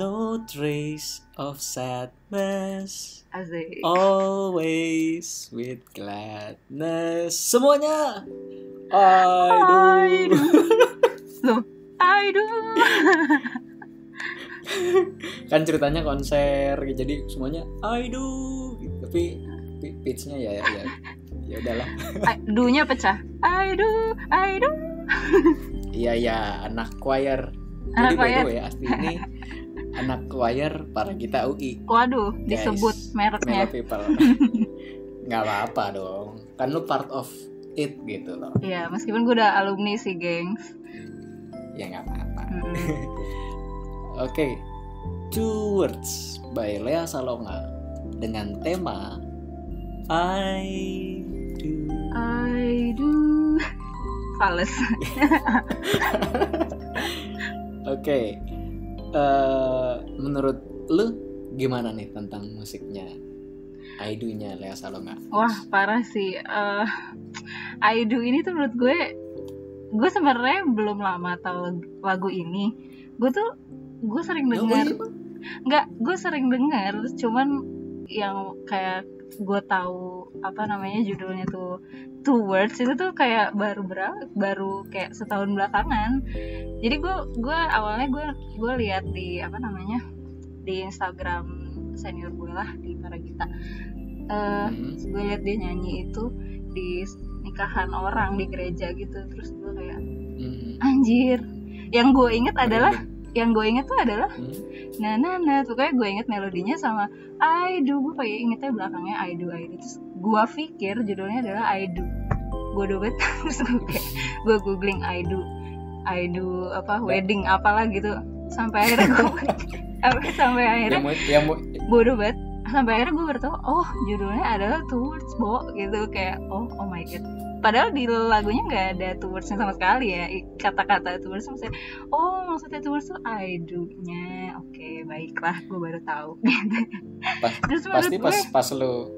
no trace of sadness, Asik. always with gladness. Semuanya aduh. Loh, aduh. Kan ceritanya konser, jadi semuanya aduh. Tapi pitch-nya ya udahlah. Dunya pecah. Aduh. Iya, anak choir. Anak Jadi by the choir. way, asli ini anak choir para kita UI. Waduh, Guys, disebut mereknya. Mellow people. Nggak apa-apa dong. Kan lu part of it gitu loh. Iya, meskipun gue udah alumni sih, gengs. Ya nggak apa-apa. Oke. Two Words by Lea Salonga dengan tema I do. Fales. Oke. Menurut lu gimana nih tentang musiknya I Do-nya Lea Salonga? Wah, parah sih. I Do ini tuh menurut gue sebenarnya belum lama tahu lagu ini. Gue sering dengar. Enggak, gue sering dengar, cuman yang kayak gue tahu apa namanya judulnya tuh Two Words itu tuh kayak baru kayak setahun belakangan. Jadi gue awalnya gue lihat di apa namanya di Instagram senior gue lah, di Paragita. Gue lihat dia nyanyi itu di nikahan orang di gereja gitu, terus gue kayak anjir. Yang gue inget tuh adalah nah pokoknya gue inget melodinya sama I Do. Gue kayak ingetnya belakangnya I do. Terus gue pikir judulnya adalah I Do. Bodoh banget. Terus gue googling I do apa wedding apalah gitu, sampai akhirnya bodoh banget. Sampai akhirnya gue baru tahu, oh judulnya adalah Two Words, gitu. Kayak oh my god. Padahal di lagunya nggak ada two words-nya sama sekali ya, kata-kata two words. Maksudnya two words tuh I do-nya. Oke, baiklah, gue baru tahu. Terus pasti pas lo.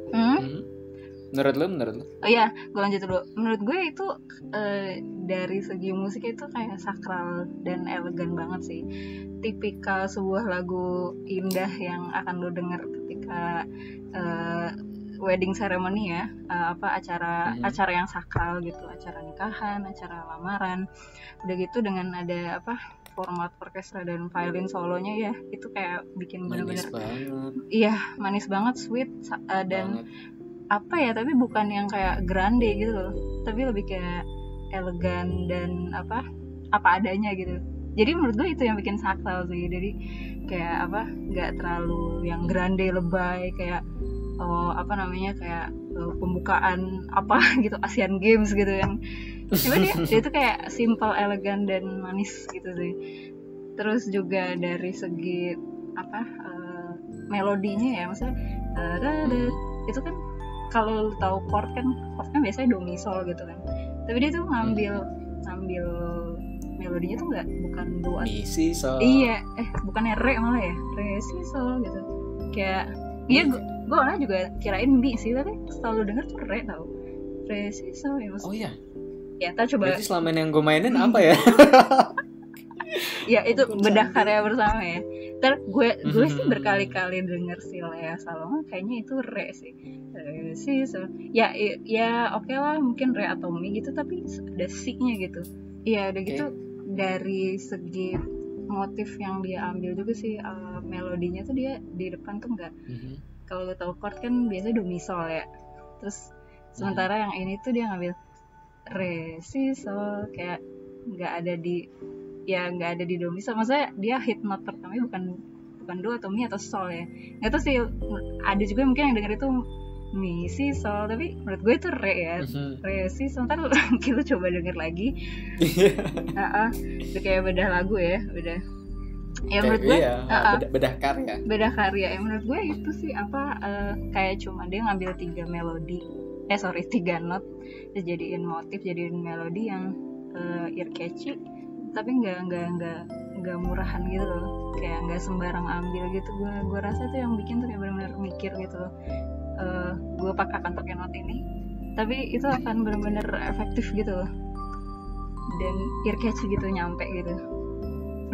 Menurut lu? Oh iya, gue lanjut dulu. Menurut gue itu dari segi musik itu kayak sakral dan elegan banget sih. Tipikal sebuah lagu indah yang akan lo denger ketika wedding ceremony ya, acara yang sakral gitu, acara nikahan, acara lamaran. Udah gitu dengan ada format orkestra dan violin solonya ya, itu kayak bikin bener-bener iya, manis banget, sweet dan banget. Tapi bukan yang kayak grande gitu loh, tapi lebih kayak elegan dan apa adanya gitu. Jadi menurut gue itu yang bikin sakral sih. Jadi kayak nggak terlalu yang grande lebay kayak kayak pembukaan gitu Asian Games gitu yang cuma dia itu kayak simple, elegan dan manis gitu sih. Terus juga dari segi melodinya ya, maksudnya itu kan kalau lu tahu chord kan biasanya do mi sol gitu kan, tapi dia tuh ngambil melodinya tuh bukan do mi si sol. Iya, bukannya re malah ya, re si sol gitu. Kayak iya gue orang juga kirain mi sih, tapi selalu denger tuh re tau, re si sol ya maksudnya. Oh iya. Ya ntar coba. Berarti selama ini yang gue mainin apa ya? Ya itu bedah karya bersama ya. Ntar gue sih berkali-kali denger si Lea Salonga kayaknya itu re sih. Re si sol. Ya oke lah, mungkin re atau mi gitu, tapi ada si-nya gitu. Iya udah gitu. Dari segi motif yang dia ambil juga sih, melodinya tuh dia di depan tuh enggak. Kalau lo tau chord kan biasanya do mi sol ya. Terus sementara yang ini tuh dia ngambil re si sol, kayak nggak ada di do mi sol. Maksudnya dia hit note pertamanya bukan do atau mi atau sol ya. Nggak tahu sih, ada juga mungkin yang denger itu mi si sol, tapi menurut gue itu re ya. Re si sol. Ntar lu coba denger lagi. Itu kayak bedah lagu ya, bedah. Ya menurut gue bedah karya ya menurut gue itu sih kayak cuma dia ngambil 3 not, terus jadiin motif, jadiin melodi yang ear catchy, tapi nggak murahan gitu loh, kayak nggak sembarang ambil gitu. Gue rasa tuh yang bikin tuh kayak benar-benar mikir gitu loh, gue akan pakai not ini, tapi itu akan benar-benar efektif gitu loh, dan ear catchy gitu, nyampe gitu.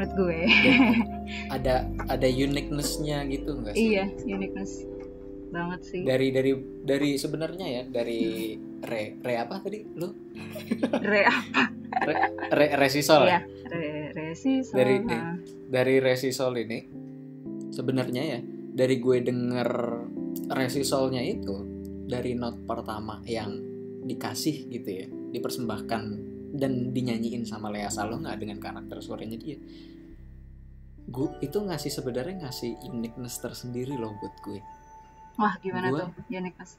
menurut gue. ada uniqueness-nya gitu nggak sih? Iya, uniqueness banget sih. Dari sebenarnya ya, dari re apa tadi lu? Re apa? Resisol. Iya, resisol. Dari resisol ini sebenarnya ya, dari gue denger resisolnya itu dari not pertama yang dikasih gitu ya, dipersembahkan dan dinyanyiin sama Lea Salonga dengan karakter suaranya dia, gue itu sebenarnya ngasih uniqueness tersendiri loh buat gue. Wah, gimana tuh uniqueness?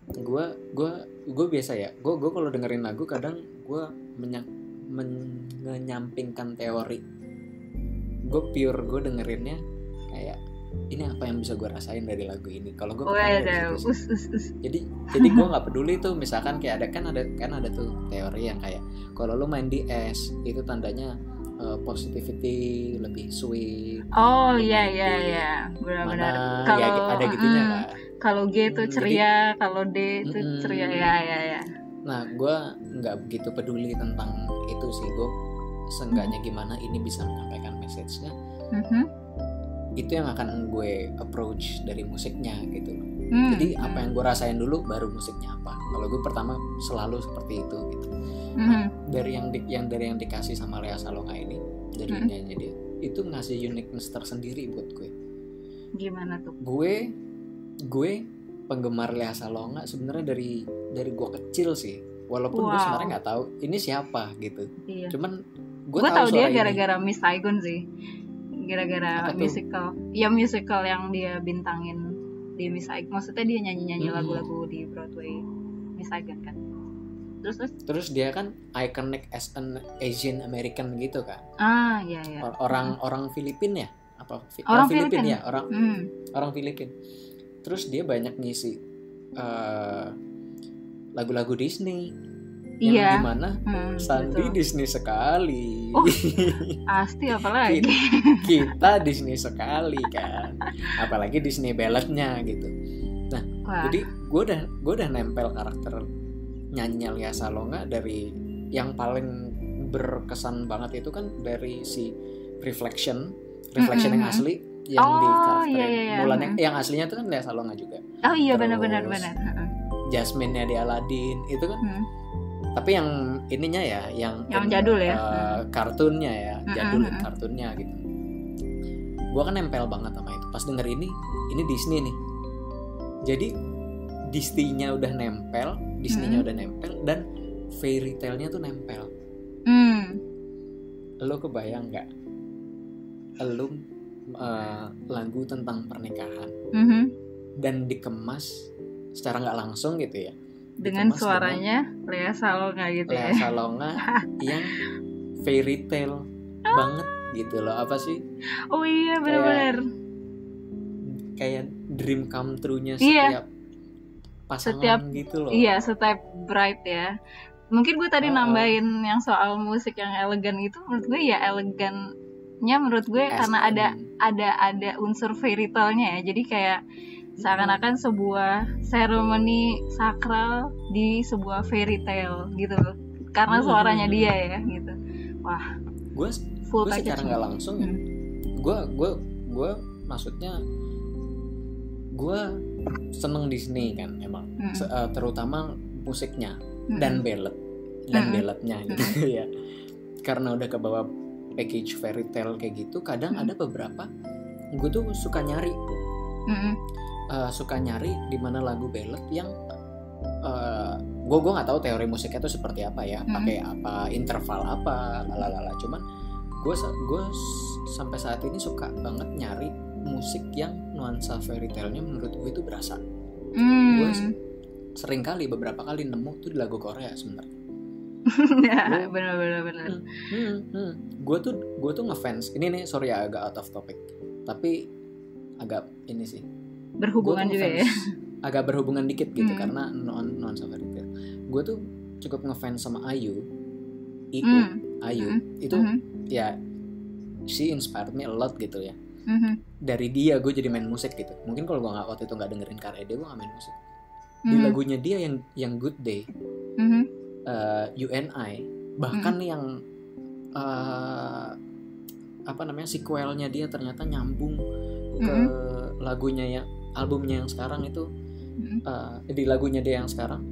Gue biasa ya, gue kalau dengerin lagu kadang gue menyampingkan teori. Gue dengerinnya kayak ini apa yang bisa gue rasain dari lagu ini. Kalau gue jadi gue nggak peduli tuh, misalkan kayak ada tuh teori yang kayak kalau lu main di es itu tandanya positivity, lebih sweet. Oh iya benar-benar. Kalau ya, ada gitunya kan. Kalau G itu ceria, kalau D itu ceria ya. Nah, gue nggak begitu peduli tentang itu sih. Gue seenggaknya gimana ini bisa menyampaikan message-nya. Itu yang akan gue approach dari musiknya gitu loh. Jadi apa yang gue rasain dulu baru musiknya apa. Kalau gue pertama selalu seperti itu gitu. Dari yang dikasih sama Lea Salonga ini, dari nyanyi dia, itu ngasih uniqueness tersendiri buat gue. Gimana tuh? Gue penggemar Lea Salonga sebenarnya dari gue kecil sih. Walaupun gue sebenarnya nggak tahu ini siapa gitu. Iya. Cuman gue tahu dia ini gara-gara Miss Saigon sih. Gara-gara musical. Ya musical yang dia bintangin di Miss Saigon. Maksudnya dia nyanyi-nyanyi lagu-lagu di Broadway Miss Saigon kan. Terus dia kan iconic as an Asian American gitu kan. Iya. Orang Filipin ya? Orang Filipin ya, orang Filipin. Terus dia banyak ngisi lagu-lagu Disney. Yang dimana Sandi betul. Disney sekali. Pasti apalagi kita Disney sekali kan, apalagi Disney balladnya gitu. Nah, jadi gue udah nempel karakter nyanyi Lea Salonga dari yang paling berkesan banget itu kan dari si Reflection yang asli yang di karakter Mulan yang aslinya itu kan Lea Salonga juga. Oh iya, benar. Jasmine-nya di Aladdin itu kan. Tapi yang ininya ya, yang jadul ya, kartunnya ya, kartunnya gitu. Gua kan nempel banget sama itu. Pas denger ini Disney nih. Jadi Disney-nya udah nempel, dan fairy tale-nya tuh nempel. Lo kebayang nggak? Lo lagu tentang pernikahan dan dikemas secara nggak langsung gitu ya. Dengan suaranya Lea Salonga gitu ya. Lea Salonga yang fairy tale banget gitu loh. Apa sih? Oh iya, benar-benar. Kayak dream come true-nya setiap pasangan gitu loh. Iya, setiap bride ya. Mungkin gue tadi nambahin yang soal musik yang elegan itu, menurut gue ya elegannya menurut gue karena ada unsur fairy tale-nya ya. Jadi kayak seakan-akan sebuah seremoni sakral di sebuah fairy tale gitu karena suaranya dia ya gitu. Wah, gue secara nggak langsung gue maksudnya gue seneng Disney kan emang terutama musiknya dan balladnya gitu ya, karena udah kebawa package fairy tale kayak gitu. Kadang ada beberapa gue tuh suka nyari di mana lagu ballad yang gue nggak tahu teori musiknya itu seperti apa ya, pakai apa interval apa lalala. Cuman gue sampai saat ini suka banget nyari musik yang nuansa fairy tale-nya menurut gue itu berasa. Gue sering kali beberapa kali nemu tuh di lagu Korea sebenarnya. Ya, benar. Gue tuh ngefans. Ini nih sorry ya, agak out of topic, tapi agak ini sih. Berhubungan juga ya. Agak berhubungan dikit gitu karena nuansa fairy tale. Gue tuh cukup ngefans sama Ayu. Itu ya, she inspired me a lot gitu ya. Dari dia gue jadi main musik gitu. Mungkin kalau gue waktu itu nggak dengerin karya dia, gue nggak main musik. Di lagunya dia yang Good Day, You and I, bahkan yang sequelnya dia ternyata nyambung ke lagunya yang albumnya yang sekarang itu, di lagunya dia yang sekarang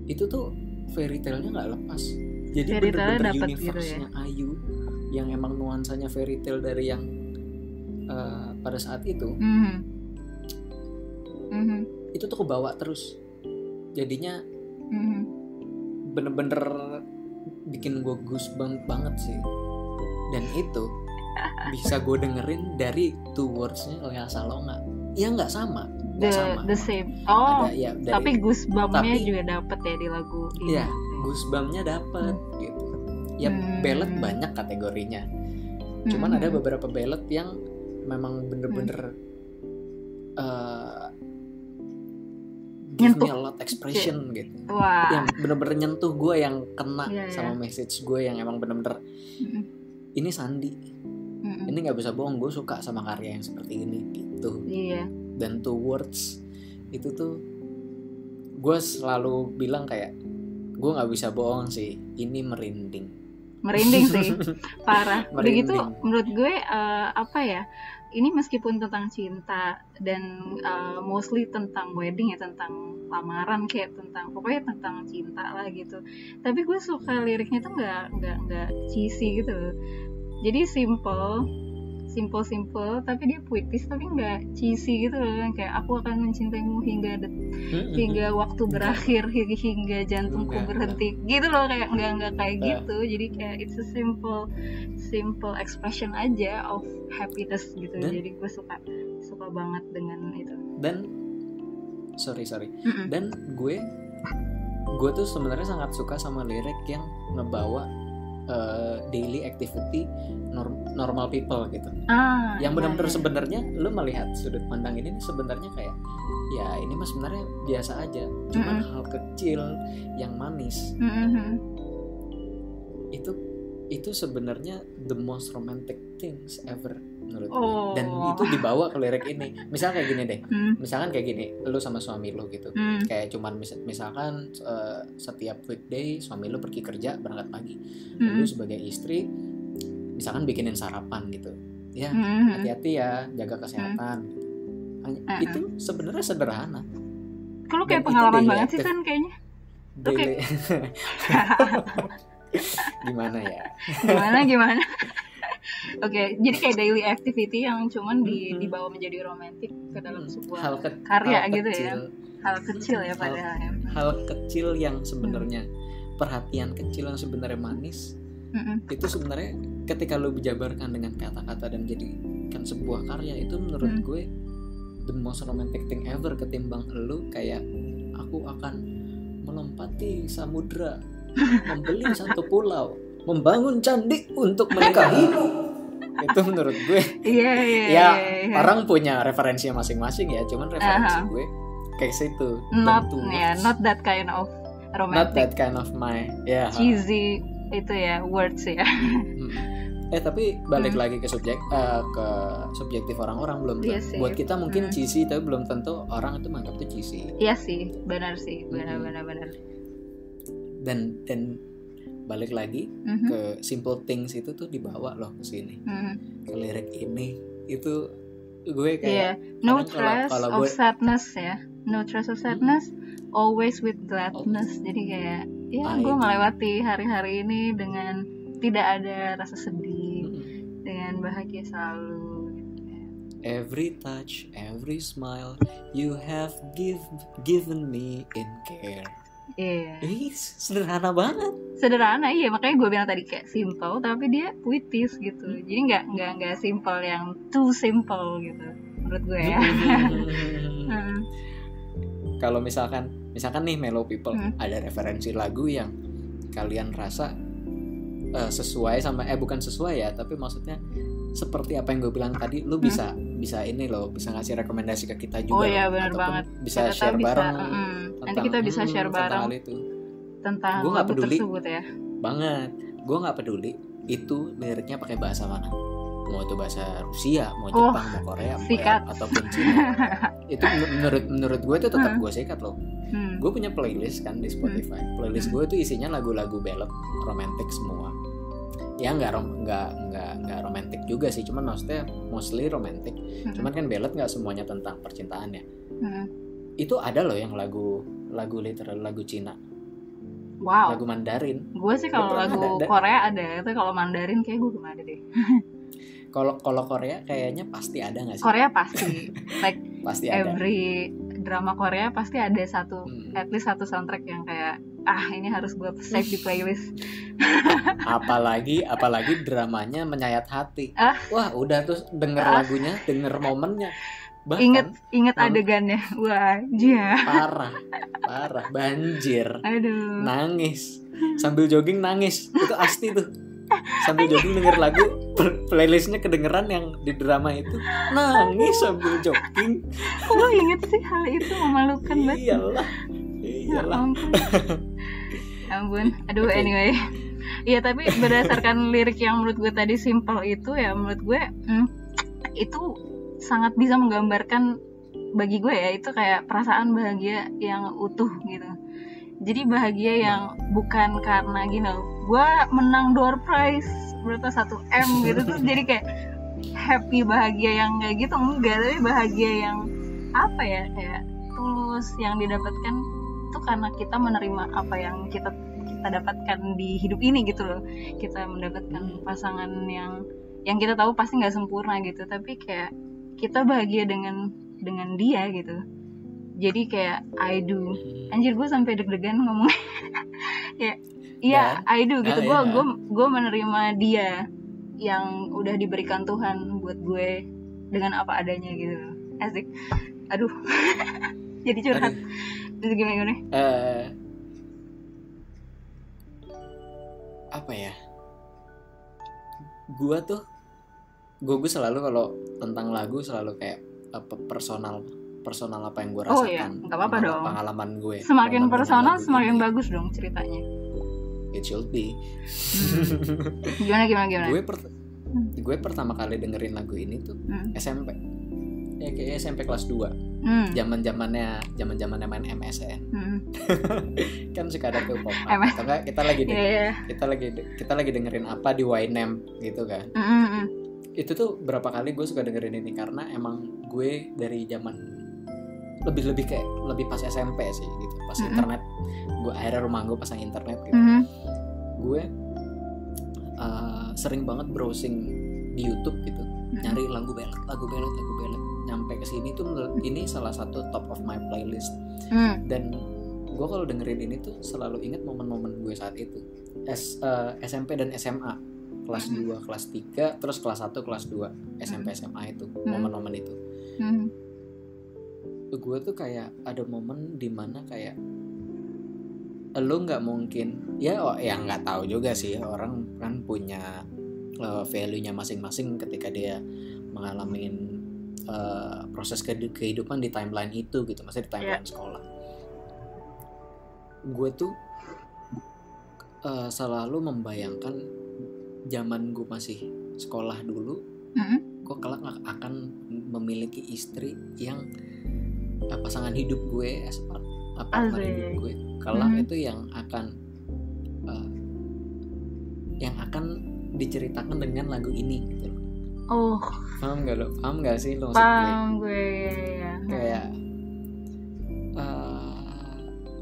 itu tuh fairy tale-nya nggak lepas. Jadi bener-bener universe-nya gitu ya? Ayu yang emang nuansanya fairy tale dari yang pada saat itu, itu tuh kebawa terus. Jadinya bener-bener bikin gue goosebump banget sih. Dan itu bisa gue dengerin dari Two Words-nya Lea Salonga. Ya nggak sama. The same. Oh, ada, ya, tapi goosebump-nya juga dapet ya di lagu ini. Iya, goosebump-nya dapet gitu. Ya ballad banyak kategorinya. Cuman ada beberapa ballad yang memang bener-bener give me a lot expression gitu. Wah. Yang bener-bener nyentuh gue, yang kena sama message gue, yang emang bener-bener ini Sandi. Ini nggak bisa bohong, gue suka sama karya yang seperti ini gitu. Iya. Dan Two Words itu tuh gue selalu bilang kayak gue nggak bisa bohong sih, ini merinding sih, parah. Begitu menurut gue ini meskipun tentang cinta dan mostly tentang wedding ya, tentang lamaran, kayak pokoknya tentang cinta lah gitu. Tapi gue suka liriknya tuh nggak cheesy gitu. Jadi simple, tapi dia puitis, tapi nggak cheesy gitu loh. Kayak aku akan mencintaimu hingga waktu berakhir, hingga jantungku berhenti gitu loh. Kayak nggak kayak gitu. Jadi kayak it's a simple expression aja of happiness gitu. Jadi gue suka banget dengan itu. Dan sorry dan gue tuh sebenarnya sangat suka sama lirik yang ngebawa daily activity normal people gitu. Yang benar-benar sebenarnya lu melihat sudut pandang ini sebenarnya kayak ya ini mah sebenarnya biasa aja, cuman hal kecil yang manis. Itu sebenarnya the most romantic things ever menurut gue. Dan itu dibawa ke lirik ini. Misalnya kayak gini deh. Misalkan kayak gini, lu sama suami lu gitu. Kayak cuman misalkan setiap weekday suami lu pergi kerja berangkat pagi. Lu sebagai istri misalkan bikinin sarapan gitu. Ya, hati-hati ya, jaga kesehatan. Itu sebenarnya sederhana. Kalau kayak pengalaman banget sih kan kayaknya. Daily. Gimana ya? Gimana? Oke, jadi kayak daily activity yang cuman dibawa menjadi romantis ke dalam sebuah karya gitu ya. Hal kecil ya padahal. Hal kecil yang sebenarnya perhatian kecil yang sebenarnya manis. Itu sebenarnya ketika lu dijabarkan dengan kata-kata dan jadikan sebuah karya, itu menurut gue the most romantic thing ever, ketimbang lu kayak aku akan melompati samudra, membeli satu pulau, membangun candi untuk menikahimu. Itu menurut gue orang punya referensinya masing-masing ya, cuman referensi gue kayak situ. Not that kind of romantic, not that kind of my cheesy itu ya words ya. Tapi balik lagi ke subjektif orang-orang, belum buat kita mungkin cheesy, tapi belum tentu orang itu menganggap itu cheesy. Iya sih, benar sih, benar. Dan balik lagi ke simple things itu tuh dibawa loh ke sini, ke lirik ini. Itu gue kayak no trace of sadness ya, no trace of sadness, always with gladness. Jadi kayak gue melewati hari-hari ini dengan tidak ada rasa sedih, dengan bahagia selalu gitu. Every touch, every smile you have given me in care. Sederhana banget. Sederhana, makanya gue bilang tadi kayak simple, tapi dia puitis gitu. Jadi nggak simple yang too simple gitu menurut gue ya. Kalau misalkan nih Mellow People ada referensi lagu yang kalian rasa sesuai sama bukan sesuai ya, tapi maksudnya seperti apa yang gue bilang tadi, lu bisa ini loh, bisa ngasih rekomendasi ke kita juga. Benar banget. Bisa share bareng. Nanti kita bisa share bareng tentang lagu tersebut ya. Banget. Gue nggak peduli itu liriknya pakai bahasa mana. Mau itu bahasa Rusia, mau Jepang, mau Korea, ataupun Cina. Itu menurut gue itu tetap gue sikat loh. Gue punya playlist kan di Spotify. Playlist gue itu isinya lagu-lagu ballad romantic semua. ya nggak romantis juga sih, cuman maksudnya mostly romantis. Cuman kan ballad nggak semuanya tentang percintaan ya. Itu ada loh yang lagu literal lagu Cina. Wow. Lagu Mandarin. Gue sih kalau lagu Korea ada, tapi kalau Mandarin kayak gue belum ada deh. Kalau Korea kayaknya pasti ada nggak sih? Korea pasti, like pasti every drama Korea pasti ada satu, at least satu soundtrack yang kayak ini harus gue save di playlist. apalagi dramanya menyayat hati. Wah udah tuh denger lagunya, denger momennya. Bahkan inget adegannya, wajah parah banjir. Aduh, nangis sambil jogging, nangis itu asli tuh. Sambil jogging denger lagu, playlistnya kedengeran yang di drama itu, nangis sambil jogging. Lo inget sih hal itu, memalukan banget. Iyalah. Ya ampun. Aduh, anyway. Iya, tapi berdasarkan lirik yang menurut gue tadi simple itu ya, menurut gue itu sangat bisa menggambarkan bagi gue ya, itu kayak perasaan bahagia yang utuh gitu. Jadi bahagia yang bukan karena gini loh, gue menang door prize berapa 1 M gitu tuh, jadi kayak happy bahagia yang kayak gitu, enggak, tapi bahagia yang apa ya, kayak tulus yang didapatkan itu karena kita menerima apa yang kita dapatkan di hidup ini gitu loh. Kita mendapatkan pasangan yang kita tahu pasti nggak sempurna gitu, tapi kayak kita bahagia dengan dia gitu. Jadi kayak I do. Anjir, gue sampai deg-degan ngomong. Iya, I do gitu. Gue menerima dia yang udah diberikan Tuhan buat gue dengan apa adanya gitu. Asik. Aduh. Jadi curhat. Terus gimana? Apa ya? Gue selalu kalau tentang lagu selalu kayak personal apa yang gue rasakan. Oh iya, nggak apa-apa dong. Pengalaman gue. Semakin personal semakin bagus dong ceritanya. It should be. Gimana? Gue pertama kali dengerin lagu ini tuh SMP. Ya kayaknya SMP kelas 2. Zaman-zamannya main MSN. Kan suka ada tuh pop up. Atau enggak kita lagi dengerin apa di YNAB gitu kan. Itu tuh berapa kali gue suka dengerin ini karena emang gue dari zaman lebih pas SMP sih gitu, pas internet, gue akhirnya rumah gue pasang internet gitu. Gue sering banget browsing di YouTube gitu, nyari lagu ballad. Nyampe ke sini tuh ini salah satu top of my playlist. Dan gue kalau dengerin ini tuh selalu inget momen-momen gue saat itu. SMP dan SMA, kelas 2, kelas 3, terus kelas 1, kelas 2, SMP SMA itu, momen-momen itu. Gue tuh kayak ada momen dimana kayak lo nggak mungkin ya nggak tahu juga sih, orang kan punya value-nya masing-masing ketika dia mengalami proses kehidupan di timeline itu gitu, maksudnya di timeline sekolah. Gue tuh selalu membayangkan zaman gue masih sekolah dulu, gue kelak akan memiliki istri yang pasangan hidup gue, partner hidup gue kelak itu yang akan diceritakan dengan lagu ini gitu loh. Oh, paham nggak sih lo? Paham gue ya. Kayak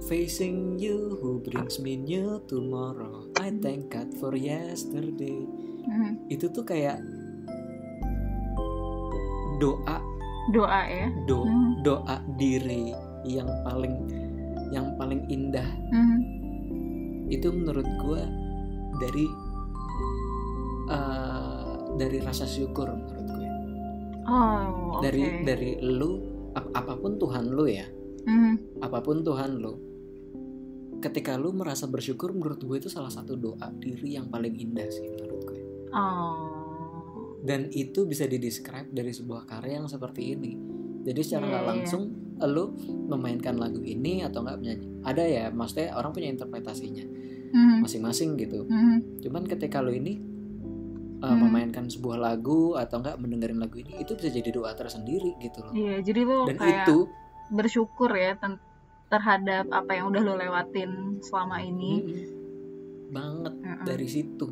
facing you who brings me new tomorrow, I thank God for yesterday. Itu tuh kayak doa ya, doa diri yang paling indah. Itu menurut gue dari rasa syukur menurut gue. Dari lu, apapun Tuhan lu ya, apapun Tuhan lu, ketika lu merasa bersyukur, menurut gue itu salah satu doa diri yang paling indah sih menurut gue. Dan itu bisa didescribe dari sebuah karya yang seperti ini. Jadi secara nggak langsung lu memainkan lagu ini atau nggak menyanyi, ada ya, maksudnya orang punya interpretasinya masing-masing gitu. Cuman ketika lu ini memainkan sebuah lagu atau nggak mendengarin lagu ini, itu bisa jadi doa tersendiri gitu loh. Iya, jadi lu dan kayak itu bersyukur ya terhadap apa yang udah lu lewatin selama ini. Banget dari situ.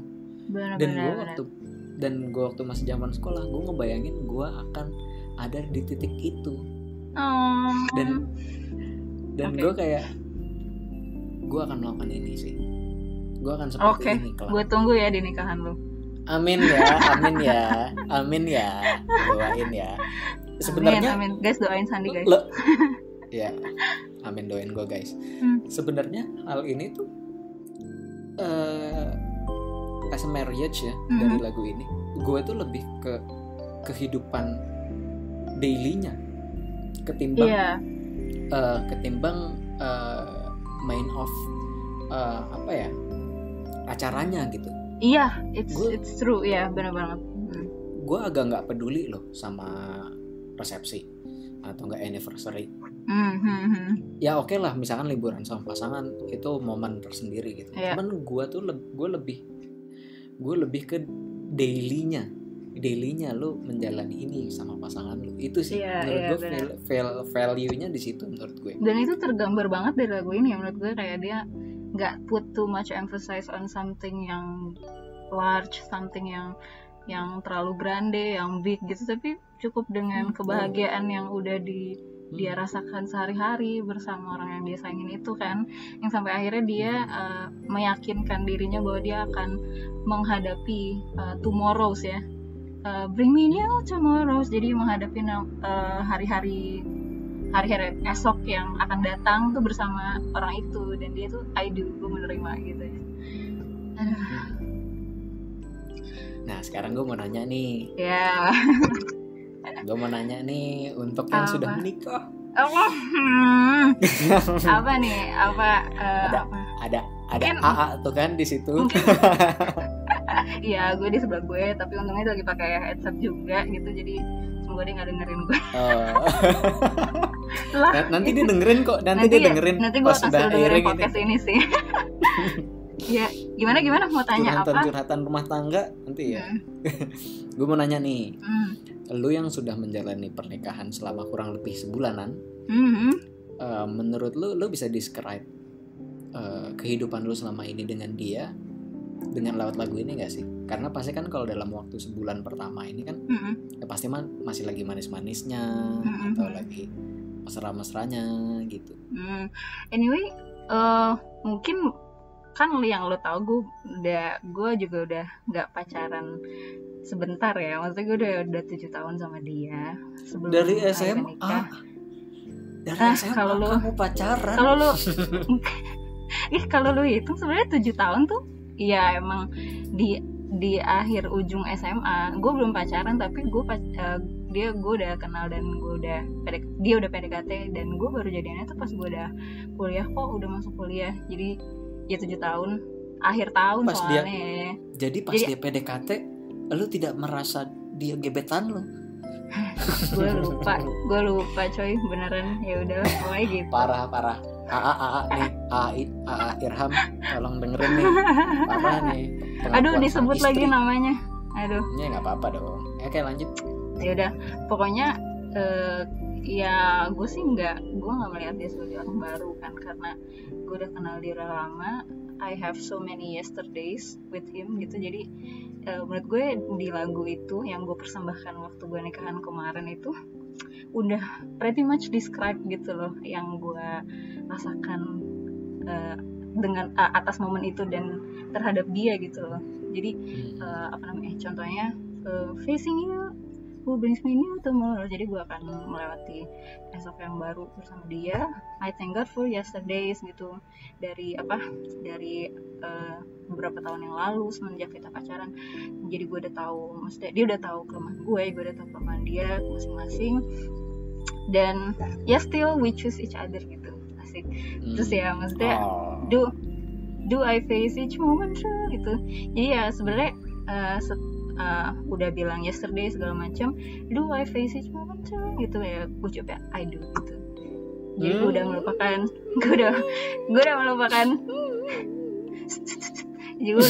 Dan gue waktu masih zaman sekolah, gue ngebayangin gue akan ada di titik itu. Dan gue kayak gue akan melakukan ini sih. Gue akan seperti ini kelak. Gue tunggu ya di nikahan lu. Amin ya. Doain ya. Sebenarnya amin. Guys, doain Sandi guys. Ya, amin, doain gue guys. Sebenarnya hal ini tuh as a marriage ya, dari lagu ini, gue tuh lebih ke kehidupan dailynya ketimbang main off acaranya gitu. Iya, it's true ya, benar banget. Gue agak nggak peduli loh sama resepsi atau nggak anniversary. Ya oke lah, misalkan liburan sama pasangan itu momen tersendiri gitu. Yeah. Cuman gue lebih ke dailynya lo menjalani ini sama pasangan lo. Itu sih menurut gue value-nya di situ menurut gue. Dan itu tergambar banget dari lagu ini ya menurut gue, kayak dia nggak put too much emphasis on something yang large, something yang terlalu grande, yang big gitu, tapi cukup dengan kebahagiaan yang udah dia rasakan sehari-hari bersama orang yang dia sayangin itu kan, yang sampai akhirnya dia meyakinkan dirinya bahwa dia akan menghadapi tomorrows ya, bring me new tomorrows, jadi menghadapi hari-hari esok yang akan datang tuh bersama orang itu, dan dia tuh I do, gue menerima gitu ya. Nah sekarang gue mau nanya nih. Ya. Gue mau nanya nih untuk yang sudah menikah. Apa nih? Ada AA tuh kan di situ. Iya, gue di sebelah gue, tapi untungnya dia lagi pakai headset juga gitu, jadi semoga dia nggak dengerin gue. Nanti dia dengerin kok, nanti dia dengerin. Nanti gue akan selalu dengerin podcast ini sih. Ya, gimana mau tanya curhatan rumah tangga nanti ya. Gue mau nanya nih, lu yang sudah menjalani pernikahan selama kurang lebih sebulanan, menurut lu bisa describe kehidupan lu selama ini dengan dia dengan lewat lagu ini nggak sih? Karena pasti kan kalau dalam waktu sebulan pertama ini kan, ya pasti masih lagi manis-manisnya atau lagi mesra-mesranya gitu. Anyway, mungkin kan yang lo tau gue juga udah nggak pacaran sebentar ya, maksudnya gue udah 7 tahun sama dia sebelum dari SMA. Kalau lo kamu pacaran, kalau lo hitung sebenarnya 7 tahun tuh ya emang di akhir ujung SMA. Gue belum pacaran, tapi gue udah kenal dan dia udah PDKT, dan gue baru jadiannya tuh pas gue udah kuliah kok, udah masuk kuliah. Jadi ya 7 tahun, akhir tahun pas soalnya. Jadi dia PDKT, lu tidak merasa dia gebetan lu? Gue lupa coy, beneran. Ya udah, pokoknya gitu. Parah. AA Irham, tolong dengerin nih. Parah nih. Aduh, disebut lagi namanya. Aduh. Ya nggak apa-apa dong. Oke, lanjut. Ya udah, pokoknya ya gue nggak melihat dia sebagai orang baru kan, karena gue udah kenal dia udah lama. I have so many yesterdays with him gitu. Jadi menurut gue di lagu itu yang gue persembahkan waktu gue nikahan kemarin itu udah pretty much describe gitu loh yang gue rasakan dengan atas momen itu dan terhadap dia gitu loh. Jadi contohnya facing you who brings me new tomorrow. Jadi gue akan melewati esok yang baru bersama dia. I thank God for yesterdays gitu. Dari beberapa tahun yang lalu semenjak kita pacaran. Jadi gue udah tahu, maksudnya dia udah tahu kelemahan gue udah tahu kelemahan dia masing-masing. Dan ya still we choose each other gitu. Asik. Terus ya maksudnya do I face each moment gitu. Jadi ya sebenarnya udah bilang yesterday segala macam, do I face each moment gitu ya, ucap ya I do gitu. Jadi gue udah melupakan jadi gue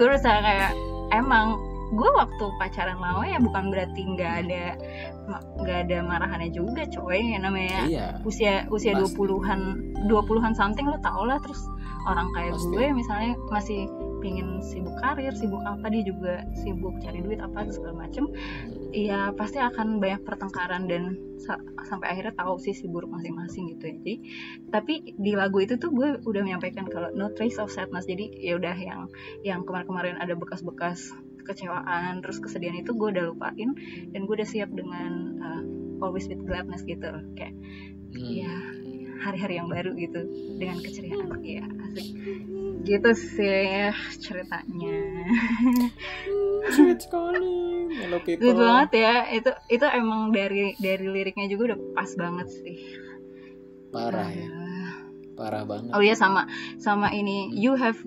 udah kayak emang gue waktu pacaran lama ya bukan berarti nggak ada marahannya juga coy, ya namanya usia 20-an something lo tau lah. Terus orang kayak pasti. Gue misalnya masih pingin sibuk karir, sibuk apa, dia juga sibuk cari duit apa segala macem, ya pasti akan banyak pertengkaran dan sampai akhirnya tahu sisi buruk masing-masing gitu ya. Jadi tapi di lagu itu tuh gue udah menyampaikan kalau no trace of sadness. Jadi ya udah yang kemarin-kemarin ada bekas-bekas kekecewaan terus kesedihan itu gue udah lupain dan gue udah siap dengan always with gladness gitu, kayak ya hari-hari yang baru gitu dengan keceriaan. Ya asik gitu sih ceritanya. Sweet sekali, Mellow People. Good banget ya, itu emang dari liriknya juga udah pas banget sih. Parah ya, parah banget. Oh iya, sama ini you have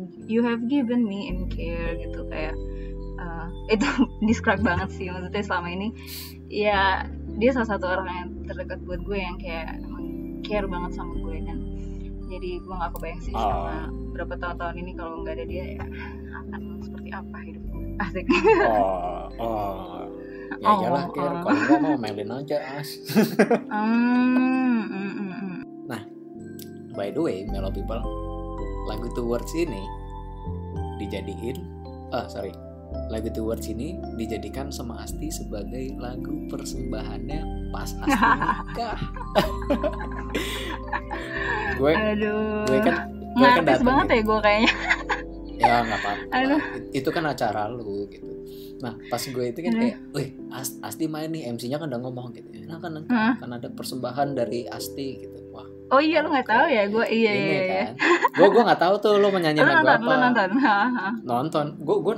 given me in care gitu, kayak itu describe banget sih, maksudnya selama ini ya dia salah satu orang yang terdekat buat gue yang kayak care banget sama gue, dan jadi gue nggak kebayang sih selama berapa tahun-tahun ini kalau nggak ada dia ya akan seperti apa hidup gue. Asik. Ya iyalah care, kalau nggak mau mailin aja as. Nah, by the way, Mellow People, lagu Towards ini lagu Towards ini dijadikan sama Asti sebagai lagu persembahannya pas Asti nikah. gue kan ngartis banget ya gue kayaknya. Ya nggak apa-apa, itu kan acara lu gitu. Nah pas gue itu kan kayak, wih Asti main nih, MC-nya kan udah ngomong gitu, nah kan ada persembahan dari Asti gitu. Wah, oh iya, lu nggak tahu ya, gue iya kan. gue nggak tahu tuh lu menyanyi lagu apa. Lu nonton gue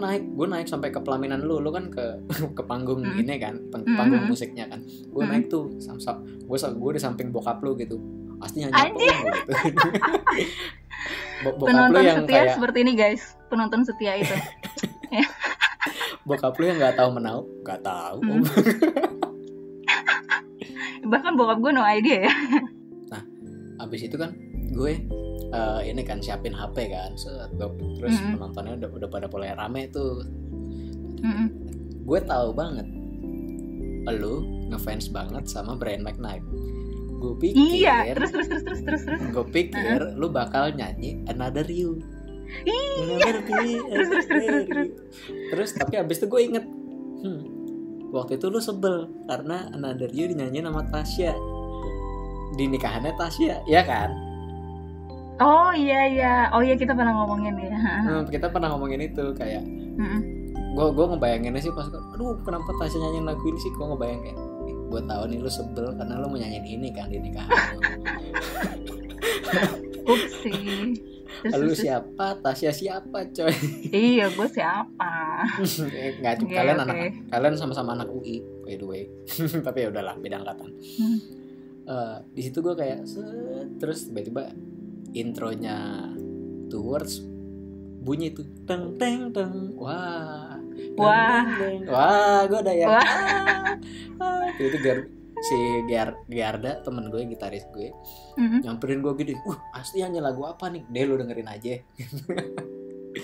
naik sampai ke pelaminan lu kan ke panggung ini kan, panggung musiknya kan. Gue naik tuh gue di samping bokap lu gitu. Asti nyanyi apa gitu. Bokap penonton lu yang setia kayak seperti ini guys, penonton setia itu. Bokap lu yang nggak tahu nggak tahu. Bahkan bokap gue no idea ya. Nah abis itu kan gue ini kan siapin HP kan, terus penontonnya udah pada mulai rame tuh. Gue tahu banget lu ngefans banget sama Brian McKnight. Gue pikir terus gue pikir lu bakal nyanyi Another You. Terus tapi abis itu gue inget waktu itu lu sebel karena Another You dinyanyiin sama Tasya di nikahannya Tasya, ya kan? Oh iya kita pernah ngomongin ya. Kita pernah ngomongin itu kayak gue ngebayanginnya sih pas, aduh kenapa Tasya nyanyiin lagu ini sih, gue ngebayang kayak, gue tahu nih lu sebel karena lu mau nyanyiin ini kan di nikahan lu. Upsi. Lu siapa? Tasya siapa coy? Iya, gue siapa? Nggak, kalian sama-sama anak UI by the way. Tapi ya udahlah, beda angkatan. Di situ gue kayak terus tiba-tiba intronya Towards bunyi tuh teng teng teng, wah gue udah ya. Itu si Giarda temen gue, gitaris gue, nyamperin gue gini, Asti nyanyi lagu apa nih? Deh lu dengerin aja.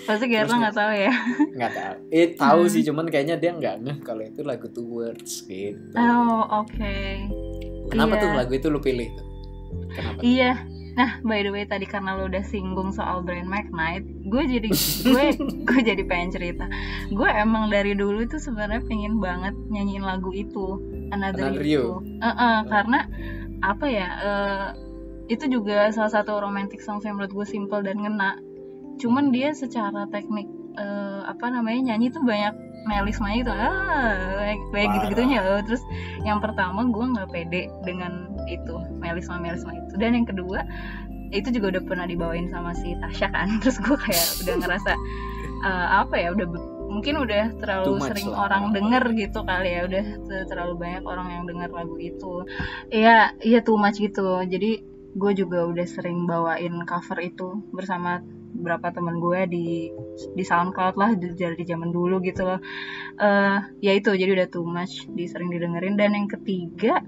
Pasti Giarda nggak tahu ya? Nggak tahu. Tahu sih, cuman kayaknya dia nggak ngeh kalau itu lagu Towards gitu. Oh oke. Kenapa tuh lagu itu lu pilih tuh? Kenapa? Iya. Nah, by the way tadi karena lo udah singgung soal Brian McKnight, gue jadi pengen cerita. Gue emang dari dulu itu sebenarnya pengen banget nyanyiin lagu itu, Another You. Karena apa ya? Itu juga salah satu romantic song yang menurut gue simple dan ngena. Cuman dia secara teknik nyanyi tuh banyak melismanya gitu, kayak gitu-gitunya loh. Terus yang pertama gue nggak pede dengan itu melisma itu, dan yang kedua itu juga udah pernah dibawain sama si Tasya kan. Terus gue kayak udah ngerasa mungkin udah terlalu sering orang denger gitu kali ya, udah terlalu banyak orang yang denger lagu itu. Iya too much gitu. Jadi gue juga udah sering bawain cover itu bersama beberapa teman gue di SoundCloud lah dari zaman dulu gitu loh. Ya itu jadi udah too much, sering didengerin. Dan yang ketiga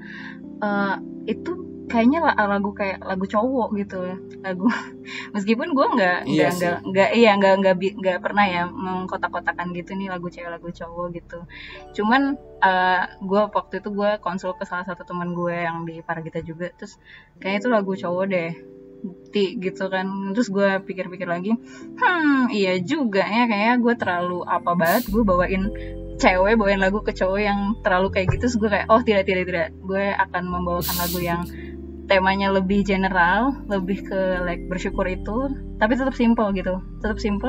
itu kayaknya lagu cowok gitu, lagu meskipun gue nggak pernah ya mengkotak-kotakan gitu nih lagu cewek lagu cowok gitu. Cuman gue waktu itu gue konsul ke salah satu teman gue yang di Paragita juga, terus kayaknya itu lagu cowok deh bukti gitu kan. Terus gue pikir-pikir lagi, iya juga ya, kayak gue terlalu apa banget gue bawain lagu ke cowok yang terlalu kayak gitu. Terus gue kayak, oh tidak, gue akan membawakan lagu yang temanya lebih general, lebih ke like bersyukur itu, tapi tetap simple gitu,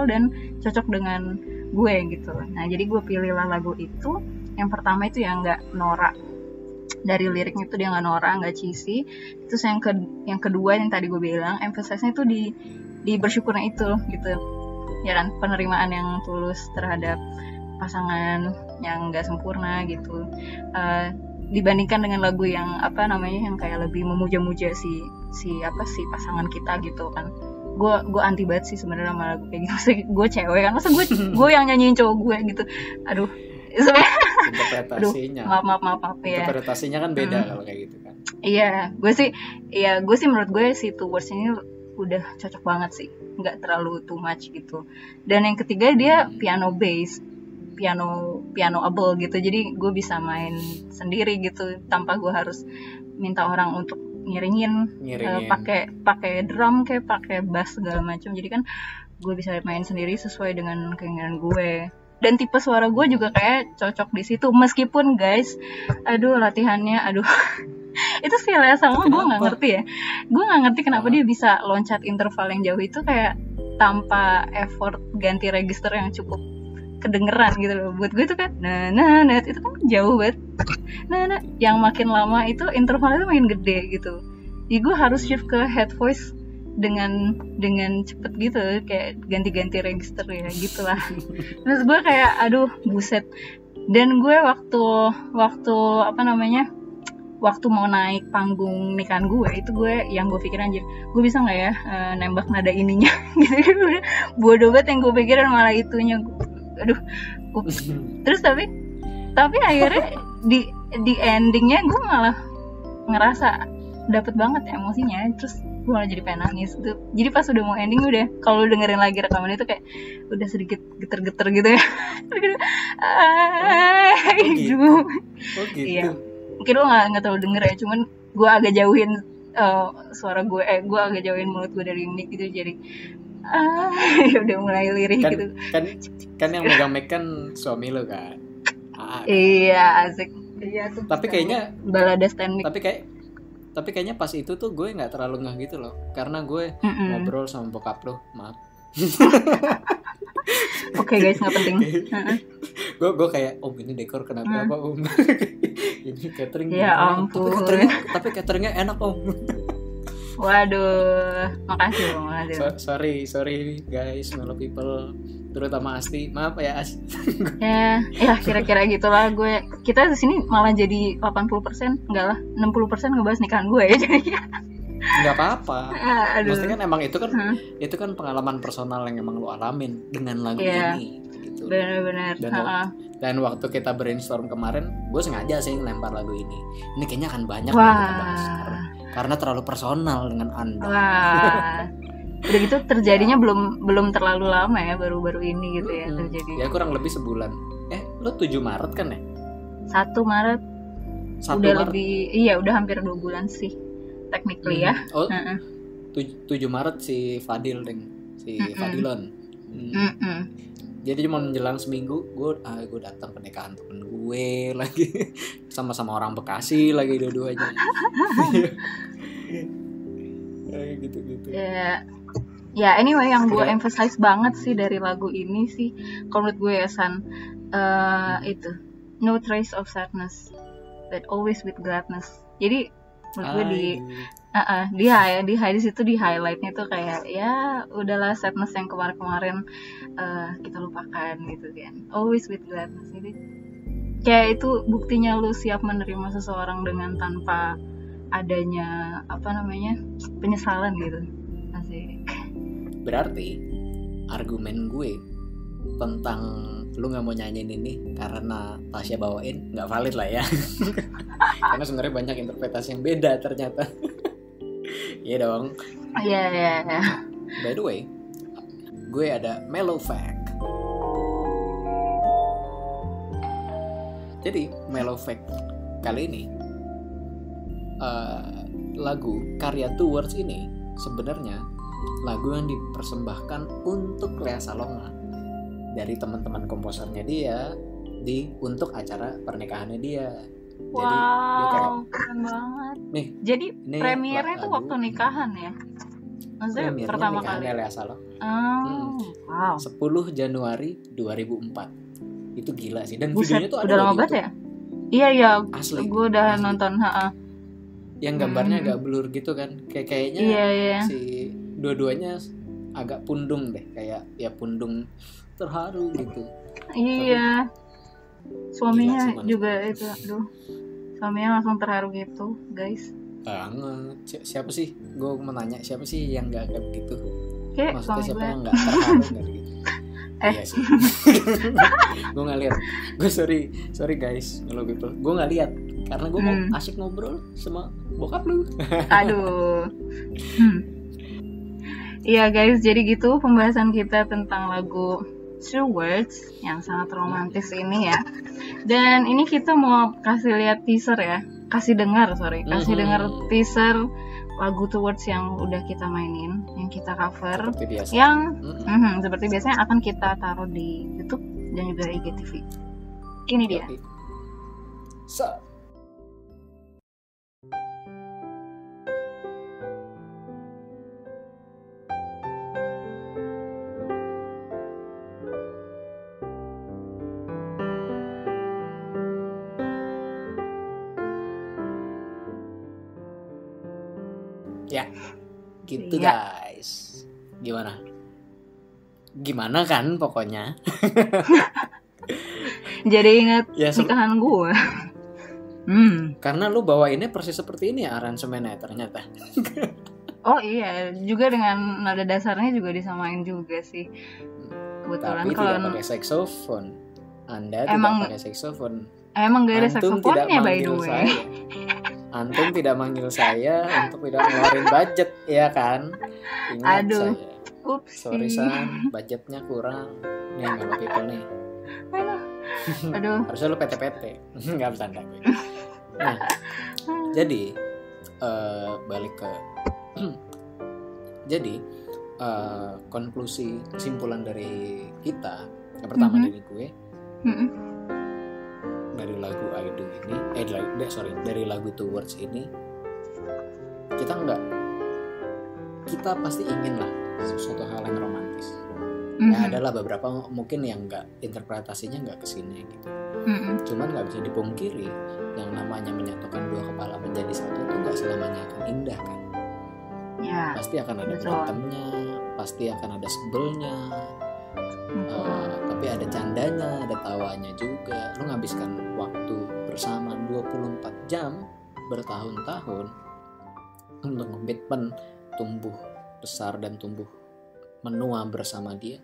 dan cocok dengan gue gitu. Nah jadi gue pilihlah lagu itu. Yang pertama itu yang nggak norak, dari liriknya itu dia nggak norak, nggak cheesy. Terus yang kedua yang tadi gue bilang, emphasize-nya itu di bersyukurnya itu gitu ya kan, penerimaan yang tulus terhadap pasangan yang nggak sempurna gitu, dibandingkan dengan lagu yang yang kayak lebih memuja-muja si pasangan kita gitu kan. Gue anti banget sih sebenarnya sama lagu kayak gitu. Gue cewek kan, masa gue yang nyanyiin cowok gue gitu. Aduh, interpretasinya. Maaf ya. Interpretasinya kan beda kalau kayak gitu kan. Iya, gue sih menurut gue si Two Words ini udah cocok banget sih, nggak terlalu too much gitu. Dan yang ketiga dia piano bass, pianoable gitu, jadi gue bisa main sendiri gitu tanpa gue harus minta orang untuk ngiringin. pakai drum kayak pakai bass segala macam. Jadi kan gue bisa main sendiri sesuai dengan keinginan gue. Dan tipe suara gue juga kayak cocok di situ, meskipun guys, latihannya itu sih lah sama gue nggak ngerti kenapa dia bisa loncat interval yang jauh itu kayak tanpa effort ganti register yang cukup kedengeran gitu loh. Buat gue itu kan nah itu kan jauh banget. Nah yang makin lama itu intervalnya makin gede gitu. Jadi gue harus shift ke head voice dengan cepet gitu, kayak ganti-ganti register ya gitulah. Terus gue kayak buset. Dan gue waktu mau naik panggung nikahan gue itu, yang gue pikir anjir, gue bisa nggak ya nembak nada ininya gitu. Bodoh banget yang gue pikirin malah itunya. Terus tapi akhirnya di endingnya gue malah ngerasa dapet banget emosinya. Terus gue malah jadi pengen nangis tuh. Jadi pas udah mau ending, udah kalau dengerin lagi rekaman itu kayak udah sedikit geter-geter gitu ya. Gitu. Iya, mungkin lo nggak terlalu denger ya, cuman gue agak jauhin suara gue, gue agak jauhin mulut gue dari mic gitu, jadi udah mulai lirih kan, gitu. Kan yang megang mic kan suami lo kan. Iya, asik. Iya tuh. Tapi kayaknya balada stand mic. Tapi kayaknya pas itu tuh gue nggak terlalu ngeh gitu loh, karena gue ngobrol sama bokap lo, maaf. Oke guys, nggak penting. Gue kayak ini dekor kenapa apa om? Ini catering. Ya ampun. Tapi cateringnya enak om. Waduh, makasih. Sorry guys, Melo people, terutama Asti, maaf ya As. ya kira-kira gitulah. Kita di sini malah jadi 80%, enggak lah, 60% ngebahas nikahan gue ya jadinya. Nggak apa-apa. Maksudnya kan emang itu kan pengalaman personal yang emang lo alamin dengan lagu ini gitu. Benar-benar. Dan waktu kita brainstorm kemarin, gue sengaja sih lempar lagu ini. Ini kayaknya akan banyak yang kita bahas karena terlalu personal dengan Anda. Wah. Udah gitu terjadinya belum terlalu lama ya, baru-baru ini gitu ya terjadi. Ya kurang lebih sebulan. Lo 7 Maret kan ya? 1 Maret. Udah Maret. Udah hampir 2 bulan sih. Technically ya. 7 Maret si Fadil Fadilon. Jadi cuma menjelang seminggu gue datang ke nikahan temen gue lagi. Sama-sama orang Bekasi lagi dua-duanya. Gitu. Ya anyway, yang gue emphasize banget sih dari lagu ini sih, kalau menurut gue ya San, itu no trace of sadness but always with gladness. Jadi menurut gue di situ di highlightnya tuh kayak ya udahlah, sadness yang kemarin kita lupakan gitu kan, always with gladness. Jadi kayak itu buktinya lu siap menerima seseorang dengan tanpa adanya penyesalan gitu. Asik. Berarti argumen gue tentang lu nggak mau nyanyiin ini karena Tasya bawain nggak valid lah ya. Karena sebenarnya banyak interpretasi yang beda ternyata. Iya dong. Iya. By the way, gue ada Mellow Fact. Jadi Mellow Fact kali ini, lagu karya Two Words ini sebenarnya lagu yang dipersembahkan untuk Lea Salonga dari teman-teman komposernya dia untuk acara pernikahannya dia. Wow, jadi dia kayak keren banget. Nih, jadi premiernya tuh waktu nikahan ya? Maksudnya pertama kali Lea Salonga. Wow. 10 Januari 2004. Itu gila sih. Dan Buset, videonya tuh ada udah lama banget ya? Iya. Asli. Gue udah nonton. Yang gambarnya agak blur gitu kan. Kayaknya si dua-duanya agak pundung deh. Kayak ya pundung terharu gitu. Iya. Suaminya juga itu. Aduh. Suaminya langsung terharu gitu, guys. Banget. Siapa sih? Gue mau nanya, siapa sih yang gak kayak begitu? Maksudnya siapa yang gak terharu gak gitu? Iya sih. Gue gak lihat. Gue sorry guys, hello people. Gue gak lihat karena gue mau asik ngobrol sama bokap lu. Aduh. Iya guys, jadi gitu pembahasan kita tentang lagu True Words yang sangat romantis ini ya. Dan ini kita mau kasih lihat teaser ya. Kasih dengar teaser lagu Towards yang udah kita mainin, yang kita cover, seperti biasa. Yang seperti biasanya akan kita taruh di YouTube dan juga IGTV. Ini dia. Ya, gitu guys. Gimana kan pokoknya. Jadi ingat nikahan gue. Karena lu bawainnya persis seperti ini ya aransemennya ternyata. Oh iya, juga dengan nada dasarnya juga disamain juga sih. Kebetulan tapi tidak pakai saksofon. Anda tidak pakai saksofon. Emang gak ada saksofonnya by the way. Antum tidak manggil saya untuk tidak ngeluarin budget, ya kan? Ingat saya. Sorry San, budgetnya kurang. Nih sama people nih. Aduh. Harusnya lu PT-PT. Nggak bercanda gue. Nah, jadi balik ke jadi konklusi kesimpulan dari kita yang pertama dari gue dari lagu I Do ini dari lagu Towards ini kita pasti ingin lah sesuatu hal yang romantis. Ya adalah beberapa mungkin yang interpretasinya nggak kesini gitu. Cuman nggak bisa dipungkiri yang namanya menyatukan dua kepala menjadi satu itu nggak selamanya akan indah kan. Ya, pasti akan ada berantemnya, pasti akan ada sebelnya, tapi ada candanya, ada tawanya juga. Lu ngabiskan waktu bersama 24 jam bertahun-tahun untuk komitmen tumbuh besar dan tumbuh menua bersama dia,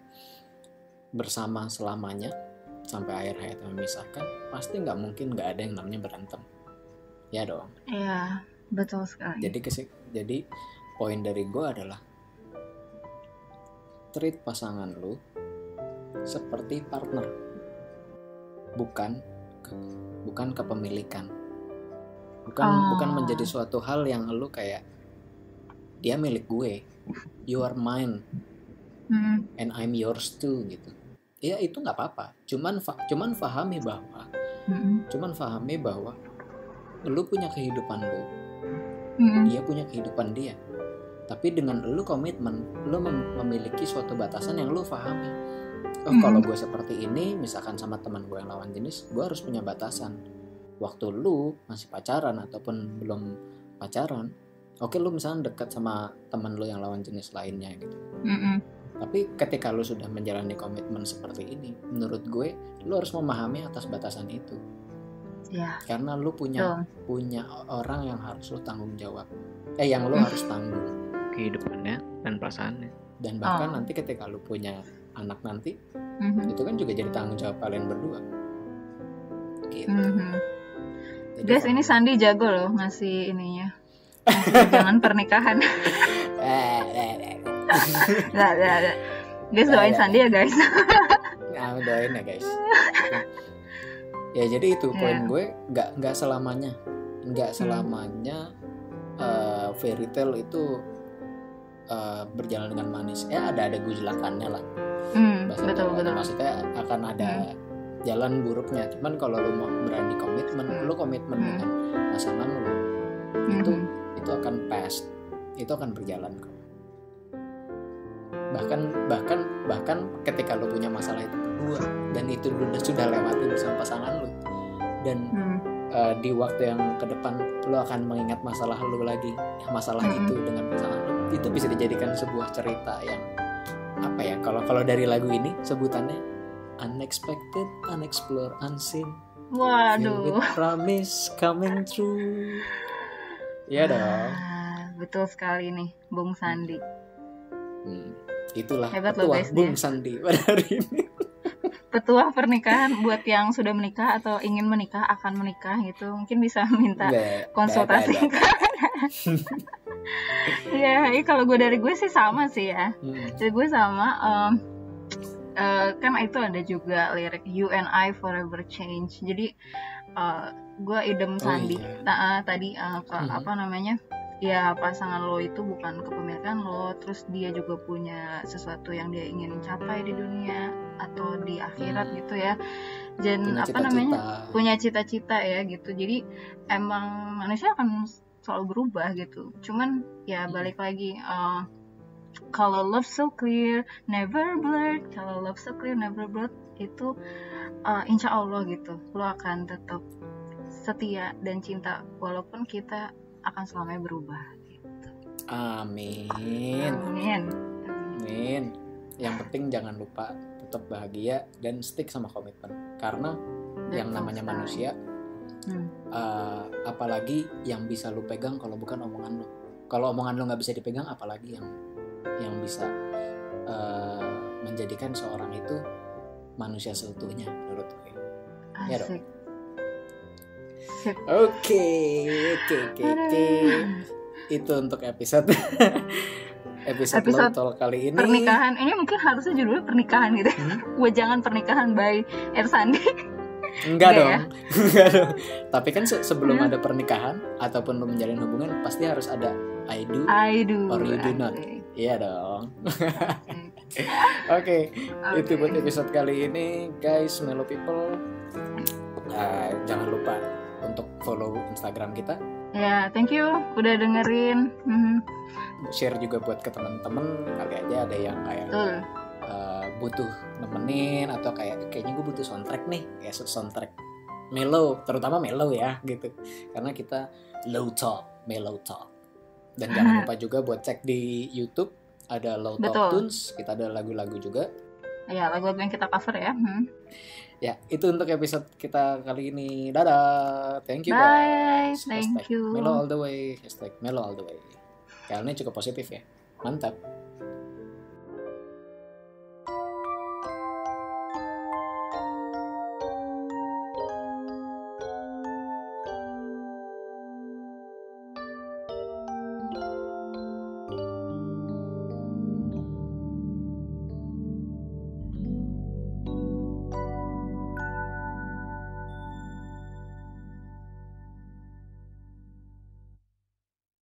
bersama selamanya sampai akhir hayat memisahkan. Pasti nggak mungkin nggak ada yang namanya berantem, ya dong. Iya, betul sekali. Jadi poin dari gue adalah treat pasangan lu seperti partner, bukan kepemilikan, bukan menjadi suatu hal yang lu kayak dia milik gue, you are mine, and I'm yours too gitu. Ya itu nggak apa-apa, cuman fahami bahwa lu punya kehidupan lu, dia punya kehidupan dia. Tapi dengan lu komitmen, lu memiliki suatu batasan yang lu pahami. Kalau gue seperti ini, misalkan sama teman gue yang lawan jenis, gue harus punya batasan. Waktu lu masih pacaran ataupun belum pacaran, oke lu misalnya dekat sama teman lu yang lawan jenis lainnya gitu. Tapi ketika lu sudah menjalani komitmen seperti ini, menurut gue, lu harus memahami atas batasan itu. Ya. Karena lu punya orang yang harus lu tanggung jawab. Yang lu harus tanggung kehidupannya dan perasaannya. Dan bahkan nanti ketika lu punya anak nanti, itu kan juga jadi tanggung jawab kalian berdua. Gitu. Jadi guys, ini Sandi jago loh ngasih ininya. Jangan pernikahan. Guys, doain Sandi ya guys. Nah, doain ya guys. Ya jadi itu poin gue, nggak selamanya fairy tale itu berjalan dengan manis. Ada gejolakannya lah. Betul. Maksudnya akan ada jalan buruknya. Cuman kalau lu mau berani komitmen, lu komitmen dengan pasangan lu, itu akan past, itu akan berjalan kok. Bahkan ketika lu punya masalah itu berdua dan itu sudah lewatin bersama pasangan lu, dan di waktu yang ke depan lu akan mengingat masalah lu lagi, masalah itu dengan pasangan lu, itu bisa dijadikan sebuah cerita yang apa ya, kalau dari lagu ini sebutannya unexpected, unexplored, unseen. Waduh. Promise coming true. Ya dong. Betul sekali nih, Bung Sandi. Itulah hebat petuah loh, Bung Sandi pada hari ini. Petuah pernikahan buat yang sudah menikah atau ingin menikah, akan menikah gitu, mungkin bisa minta konsultasi. Ya, kalau dari gue sih sama sih ya. Dari gue sama. Kan itu ada juga lirik You and I Forever Change. Jadi gue idem Sandi. Tadi apa namanya? Ya pasangan lo itu bukan kepemilikan lo, terus dia juga punya sesuatu yang dia ingin capai di dunia atau di akhirat gitu ya. Dan punya cita-cita ya gitu. Jadi emang manusia akan selalu berubah gitu. Cuman ya balik lagi, kalau love so clear never blurred, kalau love so clear never blurred itu insya Allah gitu, lo akan tetap setia dan cinta walaupun kita akan selamanya berubah gitu. Amin. Yang penting jangan lupa tetap bahagia dan stick sama komitmen, karena yang namanya manusia apalagi yang bisa lu pegang kalau bukan omongan lu. Kalau omongan lu nggak bisa dipegang, apalagi yang bisa menjadikan seorang itu manusia seutuhnya menurut gue. Ya dong. Oke. Itu untuk episode Low Talk kali ini. Pernikahan ini mungkin harusnya judulnya pernikahan gitu. Jangan pernikahan by Ersandi. Enggak dong. Tapi kan sebelum ada pernikahan ataupun lu menjalin hubungan pasti harus ada I do or you do not. Iya dong. Oke. Itu buat episode kali ini, guys, Mellow People. Jangan lupa untuk follow Instagram kita. Ya, thank you udah dengerin. Share juga buat ke teman-teman, kali aja ada yang kayak butuh nemenin atau kayaknya gue butuh soundtrack nih, kayak soundtrack mellow, terutama mellow ya gitu. Karena kita low talk, mellow talk. Dan jangan lupa juga buat cek di YouTube ada Low Talk Tunes, kita ada lagu-lagu juga. Ya, lagu-lagu yang kita cover ya. Ya, itu untuk episode kita kali ini. Dadah. Thank you guys. Thank you. Mellow all the way. #mellow all the way. Kali ini cukup positif ya. Mantap.